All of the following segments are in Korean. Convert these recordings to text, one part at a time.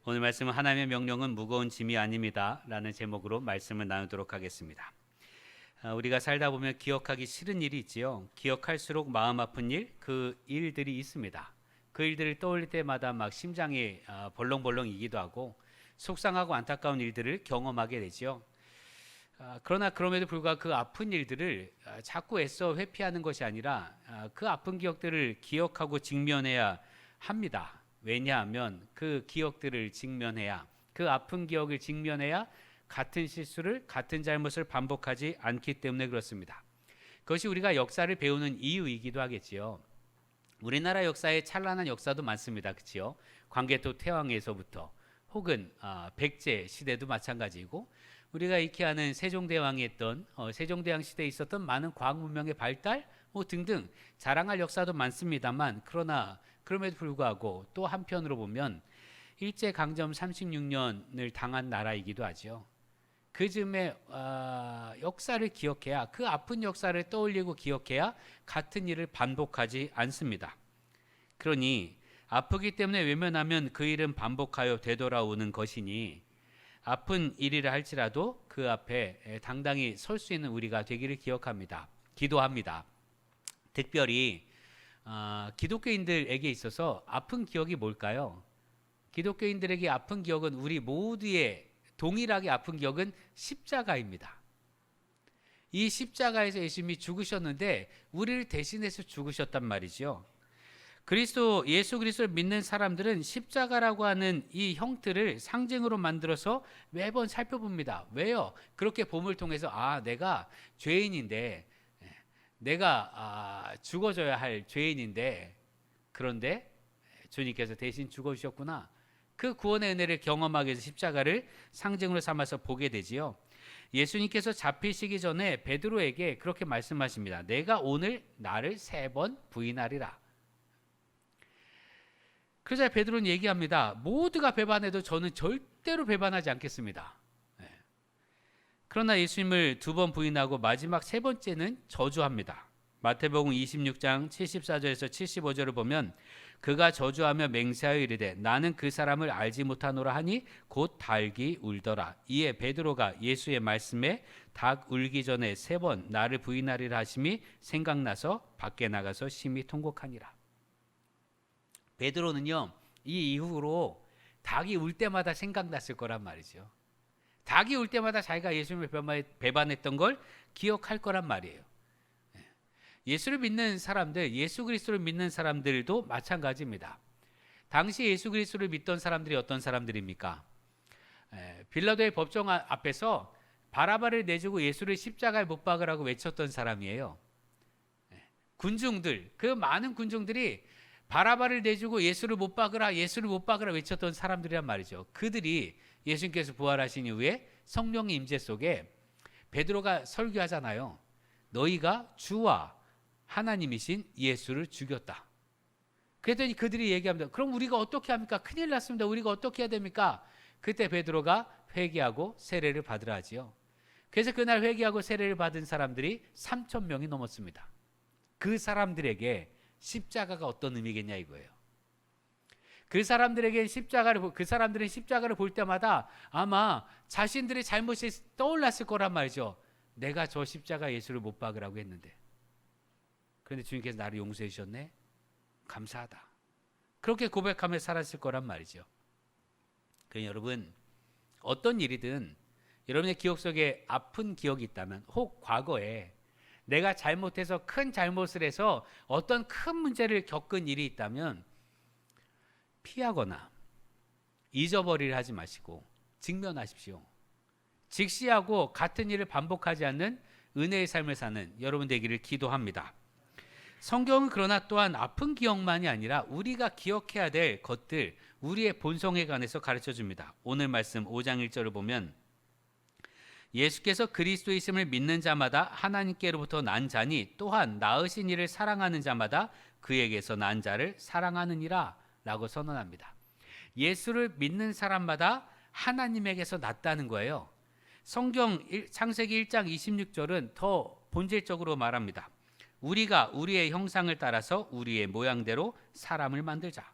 오늘 말씀은 하나님의 명령은 무거운 짐이 아닙니다 라는 제목으로 말씀을 나누도록 하겠습니다. 우리가 살다 보면 기억하기 싫은 일이 있지요. 기억할수록 마음 아픈 일, 그 일들이 있습니다. 그 일들을 떠올릴 때마다 막 심장이 벌렁벌렁이기도 하고 속상하고 안타까운 일들을 경험하게 되죠. 그러나 그럼에도 불구하고 그 아픈 일들을 자꾸 애써 회피하는 것이 아니라 그 아픈 기억들을 기억하고 직면해야 합니다. 왜냐하면 그 기억들을 직면해야, 그 아픈 기억을 직면해야 같은 실수를, 같은 잘못을 반복하지 않기 때문에 그렇습니다. 그것이 우리가 역사를 배우는 이유이기도 하겠지요. 우리나라 역사에 찬란한 역사도 많습니다. 그렇지요? 광개토 태왕에서부터 혹은 백제 시대도 마찬가지이고, 우리가 익히 아는 세종대왕이 했던 세종대왕 시대에 있었던 많은 과학 문명의 발달 등등 자랑할 역사도 많습니다만, 그러나 그럼에도 불구하고 또 한편으로 보면 일제강점 36년을 당한 나라이기도 하죠. 그 즈음에 역사를 기억해야, 그 아픈 역사를 떠올리고 기억해야 같은 일을 반복하지 않습니다. 그러니 아프기 때문에 외면하면 그 일은 반복하여 되돌아오는 것이니 아픈 일이라 할지라도 그 앞에 당당히 설 수 있는 우리가 되기를 기도합니다. 특별히 기독교인들에게 있어서 아픈 기억이 뭘까요? 기독교인들에게 아픈 기억은, 우리 모두의 동일하게 아픈 기억은 십자가입니다. 이 십자가에서 예수님이 죽으셨는데 우리를 대신해서 죽으셨단 말이죠. 예수 그리스도를 믿는 사람들은 십자가라고 하는 이 형틀을 상징으로 만들어서 매번 살펴봅니다. 왜요? 그렇게 봄을 통해서 내가 죄인인데, 내가 죽어져야 할 죄인인데, 그런데 주님께서 대신 죽어주셨구나. 그 구원의 은혜를 경험하기 위해서 십자가를 상징으로 삼아서 보게 되지요. 예수님께서 잡히시기 전에 베드로에게 그렇게 말씀하십니다. 내가 오늘 나를 3번 부인하리라. 그러자 베드로는 얘기합니다. 모두가 배반해도 저는 절대로 배반하지 않겠습니다. 그러나 예수님을 2번 부인하고 마지막 3번째는 저주합니다. 마태복음 26장 74절에서 75절을 보면 그가 저주하며 맹세하여 이르되 나는 그 사람을 알지 못하노라 하니 곧 닭이 울더라. 이에 베드로가 예수의 말씀에 닭 울기 전에 3번 나를 부인하리라 하심이 생각나서 밖에 나가서 심히 통곡하니라. 베드로는요, 이 이후로 닭이 울 때마다 생각났을 거란 말이죠. 닭이 울 때마다 자기가 예수님을 배반했던 걸 기억할 거란 말이에요. 예수를 믿는 사람들, 예수 그리스도를 믿는 사람들도 마찬가지입니다. 당시 예수 그리스도를 믿던 사람들이 어떤 사람들입니까? 빌라도의 법정 앞에서 바라바를 내주고 예수를 십자가에 못 박으라고 외쳤던 사람이에요. 군중들, 그 많은 군중들이 바라바를 내주고 예수를 못 박으라 외쳤던 사람들이란 말이죠. 그들이 예수님께서 부활하신 이후에 성령의 임재 속에 베드로가 설교하잖아요. 너희가 주와 하나님이신 예수를 죽였다. 그랬더니 그들이 얘기합니다. 그럼 우리가 어떻게 합니까? 큰일 났습니다. 우리가 어떻게 해야 됩니까? 그때 베드로가 회개하고 세례를 받으라 하지요. 그래서 그날 회개하고 세례를 받은 사람들이 3,000명이 넘었습니다. 그 사람들에게 십자가가 어떤 의미겠냐 이거예요. 그 사람들은 십자가를 볼 때마다 아마 자신들의 잘못이 떠올랐을 거란 말이죠. 내가 저 십자가 예수를 못 박으라고 했는데, 그런데 주님께서 나를 용서해 주셨네. 감사하다. 그렇게 고백하며 살았을 거란 말이죠. 그러니까 여러분, 어떤 일이든 여러분의 기억 속에 아픈 기억이 있다면, 혹 과거에 내가 잘못해서 큰 잘못을 해서 어떤 큰 문제를 겪은 일이 있다면 피하거나 잊어버리려 하지 마시고 직면하십시오. 직시하고 같은 일을 반복하지 않는 은혜의 삶을 사는 여러분 되기를 기도합니다. 성경은 그러나 또한 아픈 기억만이 아니라 우리가 기억해야 될 것들, 우리의 본성에 관해서 가르쳐 줍니다. 오늘 말씀 5장 1절을 보면 예수께서 그리스도이심을 믿는 자마다 하나님께로부터 난 자니 또한 낳으신 이를 사랑하는 자마다 그에게서 난 자를 사랑하느니라 라고 선언합니다. 예수를 믿는 사람마다 하나님에게서 났다는 거예요. 성경 창세기 1장 26절은 더 본질적으로 말합니다. 우리가 우리의 형상을 따라서 우리의 모양대로 사람을 만들자.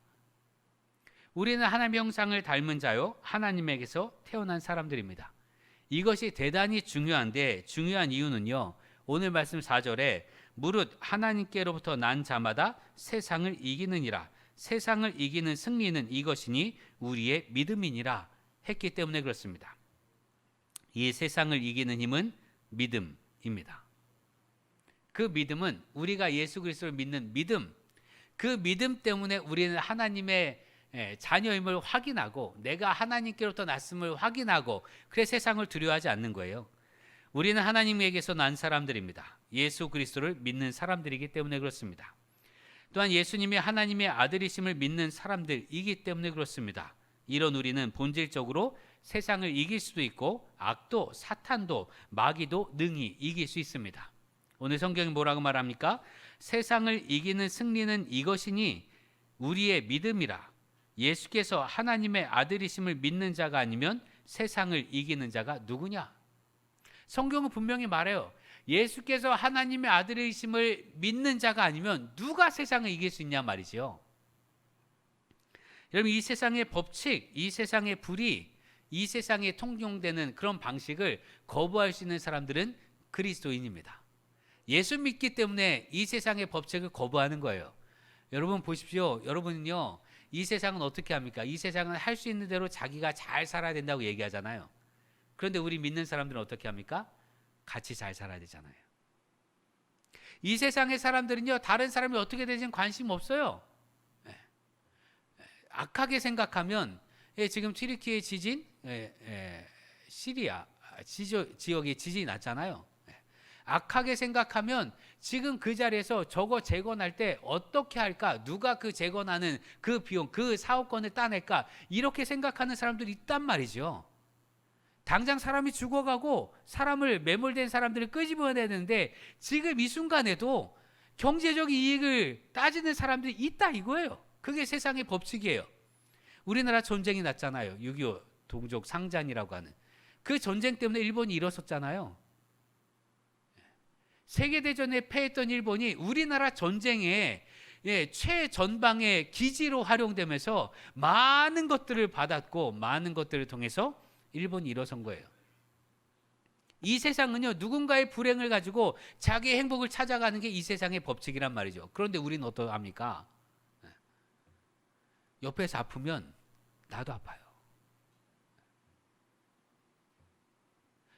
우리는 하나님의 형상을 닮은 자요 하나님에게서 태어난 사람들입니다. 이것이 대단히 중요한데 중요한 이유는요. 오늘 말씀 4절에 무릇 하나님께로부터 난 자마다 세상을 이기느니라. 세상을 이기는 승리는 이것이니 우리의 믿음이니라 했기 때문에 그렇습니다. 이 세상을 이기는 힘은 믿음입니다. 그 믿음은 우리가 예수 그리스도를 믿는 믿음, 그 믿음 때문에 우리는 하나님의 자녀임을 확인하고 내가 하나님께로부터 났음을 확인하고 그래 세상을 두려워하지 않는 거예요. 우리는 하나님에게서 난 사람들입니다. 예수 그리스도를 믿는 사람들이기 때문에 그렇습니다. 또한 예수님이 하나님의 아들이심을 믿는 사람들이기 때문에 그렇습니다. 이런 우리는 본질적으로 세상을 이길 수도 있고 악도 사탄도 마귀도 능히 이길 수 있습니다. 오늘 성경이 뭐라고 말합니까? 세상을 이기는 승리는 이것이니 우리의 믿음이라. 예수께서 하나님의 아들이심을 믿는 자가 아니면 세상을 이기는 자가 누구냐? 성경은 분명히 말해요. 예수께서 하나님의 아들이심을 믿는 자가 아니면 누가 세상을 이길 수 있냐 말이죠. 여러분 이 세상의 법칙, 이 세상의 불의, 이 세상에 통용되는 그런 방식을 거부할 수 있는 사람들은 그리스도인입니다. 예수 믿기 때문에 이 세상의 법칙을 거부하는 거예요. 여러분 보십시오. 여러분은요. 이 세상은 어떻게 합니까? 이 세상은 할 수 있는 대로 자기가 잘 살아야 된다고 얘기하잖아요. 그런데 우리 믿는 사람들은 어떻게 합니까? 같이 잘 살아야 되잖아요. 이 세상의 사람들은요. 다른 사람이 어떻게 되는지는 관심 없어요. 악하게 생각하면 지금 튀르키예 지진, 시리아 지역에 지진이 났잖아요. 악하게 생각하면 지금 그 자리에서 저거 재건할 때 어떻게 할까? 누가 그 재건하는 그 비용, 그 사업권을 따낼까? 이렇게 생각하는 사람들이 있단 말이죠. 당장 사람이 죽어가고 사람을 매몰된 사람들을 끄집어내야 되는데 지금 이 순간에도 경제적 이익을 따지는 사람들이 있다 이거예요. 그게 세상의 법칙이에요. 우리나라 전쟁이 났잖아요. 6.25 동족 상잔이라고 하는. 그 전쟁 때문에 일본이 일어섰잖아요. 세계대전에 패했던 일본이 우리나라 전쟁에 최전방의 기지로 활용되면서 많은 것들을 받았고 많은 것들을 통해서 일본이 일어선 거예요. 이 세상은요 누군가의 불행을 가지고 자기의 행복을 찾아가는 게 이 세상의 법칙이란 말이죠. 그런데 우리는 어떠합니까? 옆에서 아프면 나도 아파요.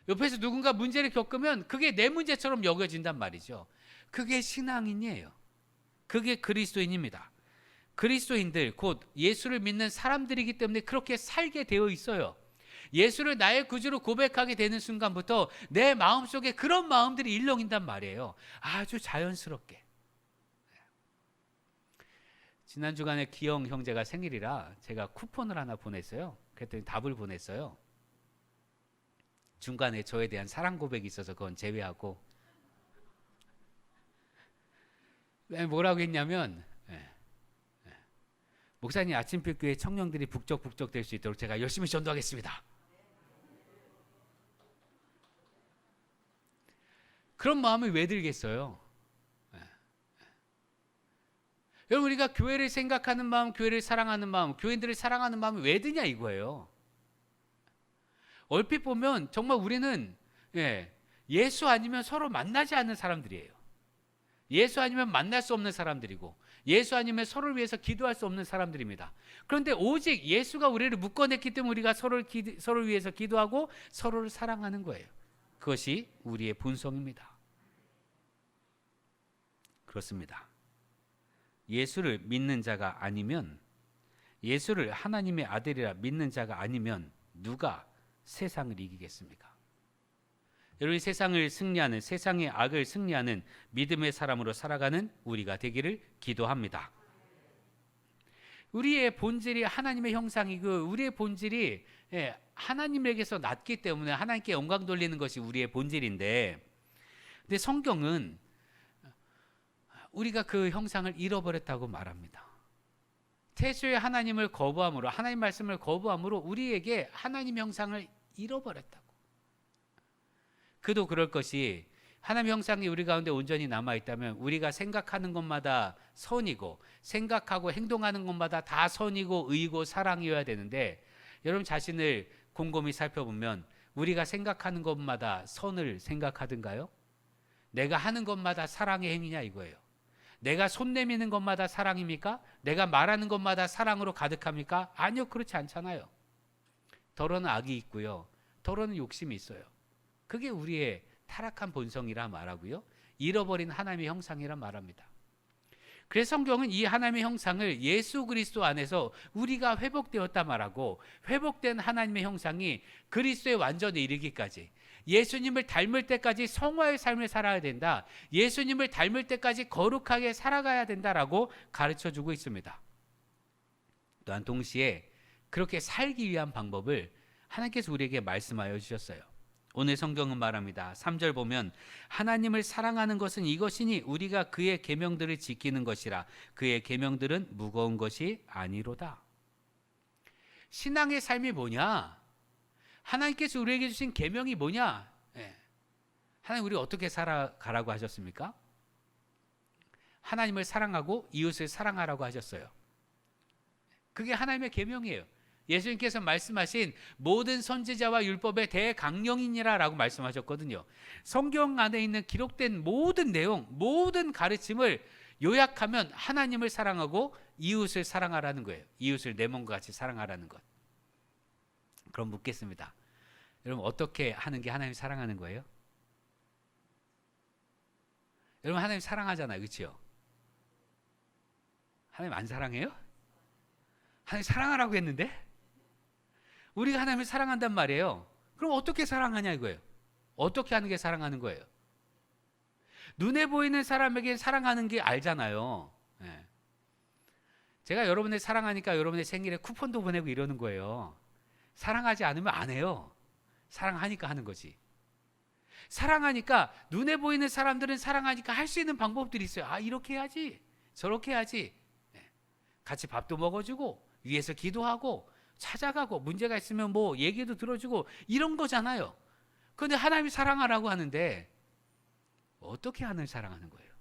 옆에서 누군가 문제를 겪으면 그게 내 문제처럼 여겨진단 말이죠. 그게 신앙인이에요. 그게 그리스도인입니다. 그리스도인들 곧 예수를 믿는 사람들이기 때문에 그렇게 살게 되어 있어요. 예수를 나의 구주로 고백하게 되는 순간부터 내 마음속에 그런 마음들이 일렁인단 말이에요. 아주 자연스럽게. 지난 주간에 기영 형제가 생일이라 제가 쿠폰을 하나 보냈어요. 그랬더니 답을 보냈어요. 중간에 저에 대한 사랑 고백이 있어서 그건 제외하고 뭐라고 했냐면 목사님 아침빛 교회 청년들이 북적북적 될 수 있도록 제가 열심히 전도하겠습니다. 그런 마음이 왜 들겠어요? 여러분 우리가 교회를 생각하는 마음, 교회를 사랑하는 마음, 교인들을 사랑하는 마음이 왜 드냐 이거예요. 얼핏 보면 정말 우리는 예수 아니면 서로 만나지 않는 사람들이에요. 예수 아니면 만날 수 없는 사람들이고 예수 아니면 서로를 위해서 기도할 수 없는 사람들입니다. 그런데 오직 예수가 우리를 묶어냈기 때문에 우리가 서로를 위해서 기도하고 서로를 사랑하는 거예요. 그것이 우리의 본성입니다. 그렇습니다. 예수를 믿는 자가 아니면 예수를 하나님의 아들이라 믿는 자가 아니면 누가 세상을 이기겠습니까? 여러분 세상을 승리하는 세상의 악을 승리하는 믿음의 사람으로 살아가는 우리가 되기를 기도합니다. 우리의 본질이 하나님의 형상이고 우리의 본질이 하나님에게서 났기 때문에 하나님께 영광 돌리는 것이 우리의 본질인데 근데 성경은 우리가 그 형상을 잃어버렸다고 말합니다. 태초에 하나님을 거부함으로 하나님 말씀을 거부함으로 우리에게 하나님 형상을 잃어버렸다고. 그도 그럴 것이 하나님의 형상이 우리 가운데 온전히 남아있다면 우리가 생각하는 것마다 선이고 생각하고 행동하는 것마다 다 선이고 의고 사랑이어야 되는데, 여러분 자신을 곰곰이 살펴보면 우리가 생각하는 것마다 선을 생각하든가요? 내가 하는 것마다 사랑의 행위냐 이거예요. 내가 손 내미는 것마다 사랑입니까? 내가 말하는 것마다 사랑으로 가득합니까? 아니요, 그렇지 않잖아요. 더러는 악이 있고요, 더러는 욕심이 있어요. 그게 우리의 타락한 본성이라 말하고요, 잃어버린 하나님의 형상이라 말합니다. 그래서 성경은 이 하나님의 형상을 예수 그리스도 안에서 우리가 회복되었다 말하고, 회복된 하나님의 형상이 그리스도의 완전에 이르기까지, 예수님을 닮을 때까지 성화의 삶을 살아야 된다, 예수님을 닮을 때까지 거룩하게 살아가야 된다라고 가르쳐주고 있습니다. 또한 동시에 그렇게 살기 위한 방법을 하나님께서 우리에게 말씀하여 주셨어요. 오늘 성경은 말합니다. 3절 보면 하나님을 사랑하는 것은 이것이니 우리가 그의 계명들을 지키는 것이라. 그의 계명들은 무거운 것이 아니로다. 신앙의 삶이 뭐냐? 하나님께서 우리에게 주신 계명이 뭐냐? 하나님 우리 어떻게 살아가라고 하셨습니까? 하나님을 사랑하고 이웃을 사랑하라고 하셨어요. 그게 하나님의 계명이에요. 예수님께서 말씀하신 모든 선지자와 율법의 대강령이니라 라고 말씀하셨거든요. 성경 안에 있는 기록된 모든 내용, 모든 가르침을 요약하면 하나님을 사랑하고 이웃을 사랑하라는 거예요. 이웃을 내 몸과 같이 사랑하라는 것. 그럼 묻겠습니다. 여러분 어떻게 하는 게 하나님 사랑하는 거예요? 여러분 하나님 사랑하잖아요, 그렇죠? 하나님 안 사랑해요? 하나님 사랑하라고 했는데? 우리가 하나님을 사랑한단 말이에요. 그럼 어떻게 사랑하냐 이거예요. 어떻게 하는 게 사랑하는 거예요? 눈에 보이는 사람에게 사랑하는 게 알잖아요. 제가 여러분을 사랑하니까 여러분의 생일에 쿠폰도 보내고 이러는 거예요. 사랑하지 않으면 안 해요. 사랑하니까 하는 거지. 사랑하니까, 눈에 보이는 사람들은 사랑하니까 할 수 있는 방법들이 있어요. 아, 이렇게 해야지, 저렇게 해야지. 같이 밥도 먹어주고, 위에서 기도하고, 찾아가고, 문제가 있으면 뭐 얘기도 들어주고, 이런 거잖아요. 그런데 하나님이 사랑하라고 하는데 어떻게 하나님 사랑하는 거예요?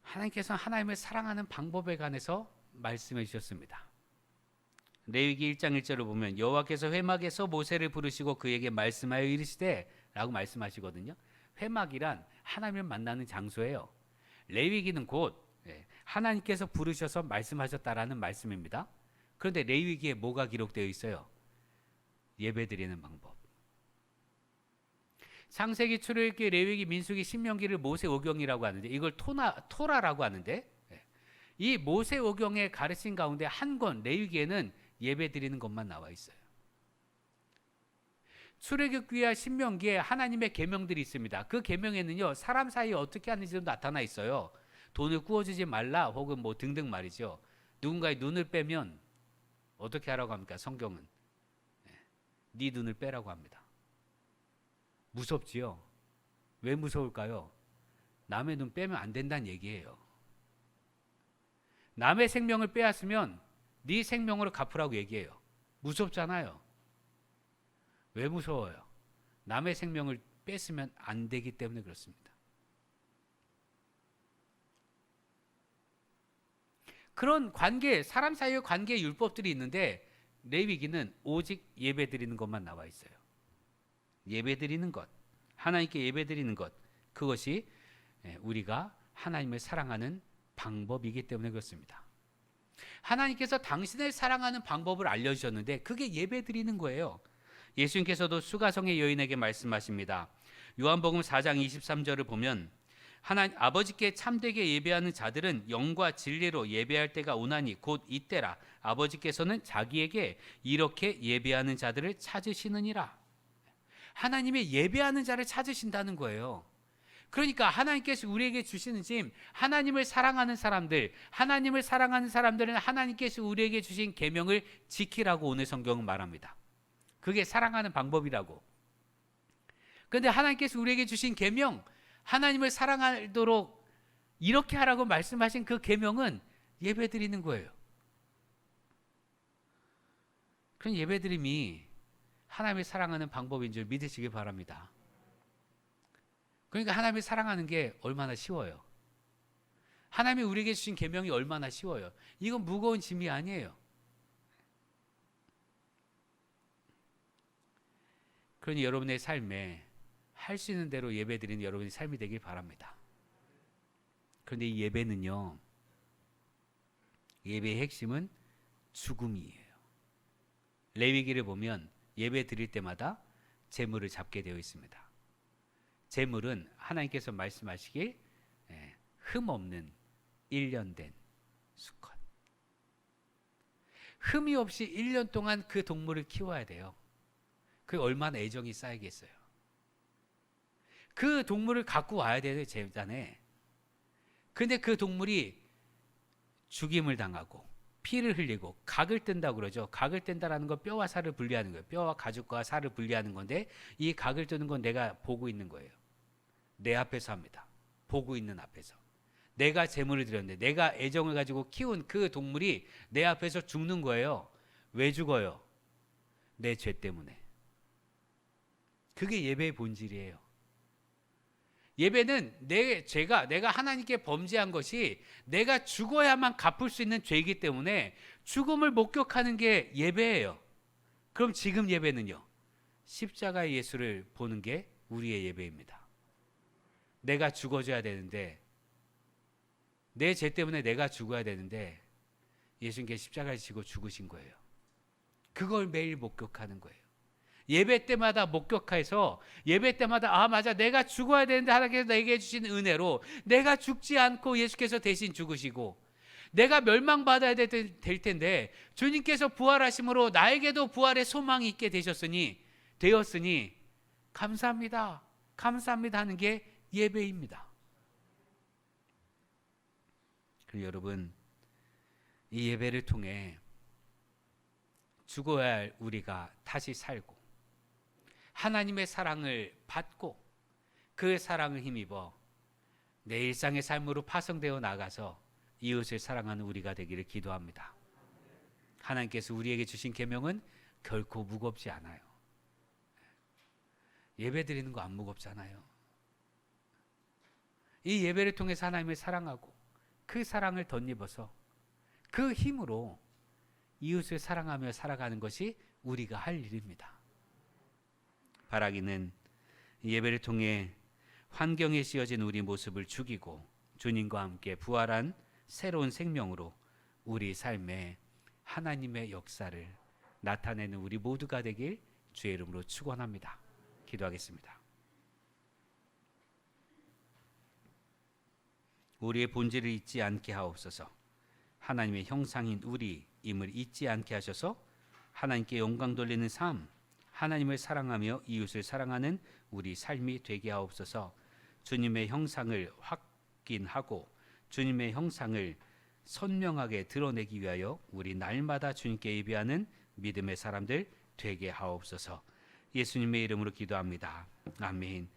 하나님께서는 하나님을 사랑하는 방법에 관해서 말씀해 주셨습니다. 레위기 1장 1절을 보면 여호와께서 회막에서 모세를 부르시고 그에게 말씀하여 이르시되 라고 말씀하시거든요. 회막이란 하나님을 만나는 장소예요. 레위기는 곧 하나님께서 부르셔서 말씀하셨다라는 말씀입니다. 그런데 레위기에 뭐가 기록되어 있어요? 예배드리는 방법. 창세기, 출애굽기, 레위기, 민수기, 신명기를 모세오경이라고 하는데, 이걸 토라라고 하는데, 이 모세오경의 가르침 가운데 한 권 레위기에는 예배드리는 것만 나와 있어요. 출애굽기와 신명기에 하나님의 계명들이 있습니다. 그 계명에는요, 사람 사이에 어떻게 하는지도 나타나 있어요. 돈을 구워주지 말라 혹은 뭐 등등 말이죠. 누군가의 눈을 빼면 어떻게 하라고 합니까? 성경은 네 눈을 빼라고 합니다. 무섭지요? 왜 무서울까요? 남의 눈 빼면 안 된다는 얘기예요. 남의 생명을 빼앗으면 네 생명으로 갚으라고 얘기해요. 무섭잖아요. 왜 무서워요? 남의 생명을 뺏으면 안 되기 때문에 그렇습니다. 그런 관계, 사람 사이의 관계 율법들이 있는데 레위기는 오직 예배드리는 것만 나와 있어요. 예배드리는 것, 하나님께 예배드리는 것, 그것이 우리가 하나님을 사랑하는 방법이기 때문에 그렇습니다. 하나님께서 당신을 사랑하는 방법을 알려주셨는데 그게 예배드리는 거예요. 예수님께서도 수가성의 여인에게 말씀하십니다. 요한복음 4장 23절을 보면 아버지께 참되게 예배하는 자들은 영과 진리로 예배할 때가 오나니 곧 이때라. 아버지께서는 자기에게 이렇게 예배하는 자들을 찾으시느니라. 하나님의 예배하는 자를 찾으신다는 거예요. 그러니까 하나님께서 우리에게 주시는 짐, 하나님을 사랑하는 사람들, 하나님을 사랑하는 사람들은 하나님께서 우리에게 주신 계명을 지키라고 오늘 성경은 말합니다. 그게 사랑하는 방법이라고. 그런데 하나님께서 우리에게 주신 계명, 하나님을 사랑하도록 이렇게 하라고 말씀하신 그 계명은 예배드리는 거예요. 그런 예배드림이 하나님을 사랑하는 방법인 줄 믿으시길 바랍니다. 그러니까 하나님을 사랑하는 게 얼마나 쉬워요. 하나님이 우리에게 주신 계명이 얼마나 쉬워요. 이건 무거운 짐이 아니에요. 그러니 여러분의 삶에 할 수 있는 대로 예배드리는 여러분의 삶이 되길 바랍니다. 그런데 이 예배는요, 예배의 핵심은 죽음이에요. 레위기를 보면 예배 드릴 때마다 제물을 잡게 되어 있습니다. 제물은 하나님께서 말씀하시길 흠 없는 1년 된 수컷. 흠이 없이 1년 동안 그 동물을 키워야 돼요. 그 얼마나 애정이 쌓이겠어요. 그 동물을 갖고 와야 돼요, 제단에. 근데 그 동물이 죽임을 당하고 피를 흘리고 각을 뜬다고 그러죠. 각을 뜬다라는 건 뼈와 살을 분리하는 거예요. 뼈와 가죽과 살을 분리하는 건데 이 각을 뜨는 건 내가 보고 있는 거예요. 내 앞에서 합니다. 보고 있는 앞에서. 내가 제물을 드렸는데 내가 애정을 가지고 키운 그 동물이 내 앞에서 죽는 거예요. 왜 죽어요? 내 죄 때문에. 그게 예배의 본질이에요. 예배는 내 죄가, 내가 하나님께 범죄한 것이 내가 죽어야만 갚을 수 있는 죄이기 때문에 죽음을 목격하는 게 예배예요. 그럼 지금 예배는요, 십자가의 예수를 보는 게 우리의 예배입니다. 내가 죽어줘야 되는데, 내 죄 때문에 내가 죽어야 되는데 예수님께 십자가를 지고 죽으신 거예요. 그걸 매일 목격하는 거예요. 예배 때마다 목격해서 예배 때마다 아 맞아, 내가 죽어야 되는데 하나님께서 내게 주신 은혜로 내가 죽지 않고 예수께서 대신 죽으시고, 내가 멸망받아야 될 텐데 주님께서 부활하심으로 나에게도 부활의 소망이 있게 되었으니 감사합니다, 감사합니다 하는 게 예배입니다. 그리고 여러분, 이 예배를 통해 죽어야 할 우리가 다시 살고 하나님의 사랑을 받고 그 사랑을 힘입어 내 일상의 삶으로 파송되어 나가서 이웃을 사랑하는 우리가 되기를 기도합니다. 하나님께서 우리에게 주신 계명은 결코 무겁지 않아요. 예배 드리는 거 안 무겁잖아요. 이 예배를 통해서 하나님을 사랑하고 그 사랑을 덧입어서 그 힘으로 이웃을 사랑하며 살아가는 것이 우리가 할 일입니다. 바라기는 예배를 통해 환경에 씌어진 우리 모습을 죽이고 주님과 함께 부활한 새로운 생명으로 우리 삶에 하나님의 역사를 나타내는 우리 모두가 되길 주의 이름으로 축원합니다. 기도하겠습니다. 우리의 본질을 잊지 않게 하옵소서. 하나님의 형상인 우리임을 잊지 않게 하셔서 하나님께 영광 돌리는 삶, 하나님을 사랑하며 이웃을 사랑하는 우리 삶이 되게 하옵소서. 주님의 형상을 확인하고 주님의 형상을 선명하게 드러내기 위하여 우리 날마다 주님께 예배하는 믿음의 사람들 되게 하옵소서. 예수님의 이름으로 기도합니다. 아멘.